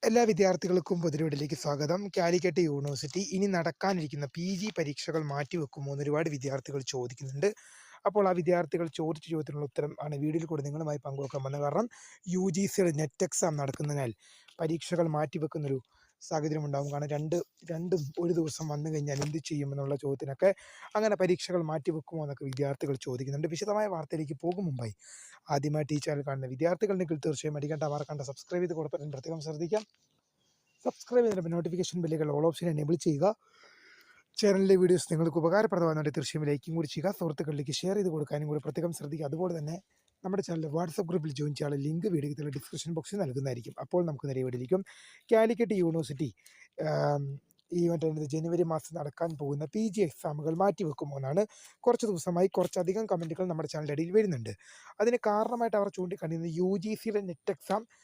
എല്ലാ വിദ്യാർത്ഥികൾക്കും പൊതുപരീക്ഷയിലേക്ക് സ്വാഗതം. കാലിക്കറ്റ് യൂണിവേഴ്സിറ്റി ഇനി നടക്കാനിരിക്കുന്ന PG പരീക്ഷകൾ മാറ്റിവെക്കുമോ എന്ന് ഒരുപാട് വിദ്യാർത്ഥികൾ ചോദിക്കുന്നുണ്ട്. അപ്പോൾ ആ വിദ്യാർത്ഥികൾ ചോദിച്ച ചോദ്യത്തിനുള്ള ഉത്തരം ആണ് വീഡിയോയിൽ കൂടി നിങ്ങളുമായി പങ്കുവെക്കാൻ വന്നത്. കാരണം UGCയുടെ നെറ്റ് എക്സാം നടക്കുന്നതിനാൽ പരീക്ഷകൾ മാറ്റിവെക്കുന്നൊരു സാഹചര്യം ഉണ്ടാകും. കാരണം രണ്ടും ഒരു ദിവസം വന്നു കഴിഞ്ഞാൽ എന്ത് ചെയ്യുമെന്നുള്ള ചോദ്യത്തിനൊക്കെ അങ്ങനെ പരീക്ഷകൾ മാറ്റിവെക്കുമോ എന്നൊക്കെ വിദ്യാർത്ഥികൾ ചോദിക്കുന്നുണ്ട്. വിശദമായ വാർത്തയിലേക്ക് പോകും മുമ്പായി ആദ്യമായിട്ട് ഈ ചാനൽ കാണുന്ന വിദ്യാർത്ഥികളുണ്ടെങ്കിൽ തീർച്ചയായും മറക്കണ്ട സബ്സ്ക്രൈബ് ചെയ്ത് കൊടുക്കാൻ പ്രത്യേകം ശ്രദ്ധിക്കാം. സബ്സ്ക്രൈബ് ചെയ്തിട്ട് നോട്ടിഫിക്കേഷൻ ബെല്ലുകൾ ഓൾ ഓപ്ഷൻ എനേബിൾ ചെയ്യുക. ചാനലിലെ വീഡിയോസ് നിങ്ങൾക്ക് ഉപകാരപ്രദമാകുന്നുണ്ട് തീർച്ചയായും ലൈക്കും കൂടി ചെയ്യുക. സുഹൃത്തുക്കളിലേക്ക് ഷെയർ ചെയ്ത് കൊടുക്കാനും കൂടി പ്രത്യേകം ശ്രദ്ധിക്കുക. അതുപോലെ തന്നെ നമ്മുടെ ചാനലിൽ വാട്സപ്പ് ഗ്രൂപ്പിൽ ജോയിൻ ചെയ്യാനുള്ള ലിങ്ക് വീഡിയോയുടെ ഡിസ്ക്രിപ്ഷൻ ബോക്സിൽ നൽകുന്നതായിരിക്കും. അപ്പോൾ നമുക്ക് നേരെ വീഡിയോയിലേക്കും. കാലിക്കറ്റ് യൂണിവേഴ്സിറ്റി ജനുവരി മാസം നടക്കാൻ പോകുന്ന PG എക്സാമുകൾ മാറ്റിവെക്കുമോ എന്നാണ് കുറച്ച് ദിവസമായി കുറച്ചധികം കമൻറ്റുകൾ നമ്മുടെ ചാനലിൻ്റെ ഇടയിൽ വരുന്നുണ്ട്. അതിന് കാരണമായിട്ട് അവർ ചൂണ്ടിക്കാണിക്കുന്നത് UGCയുടെ നെറ്റ് എക്സാം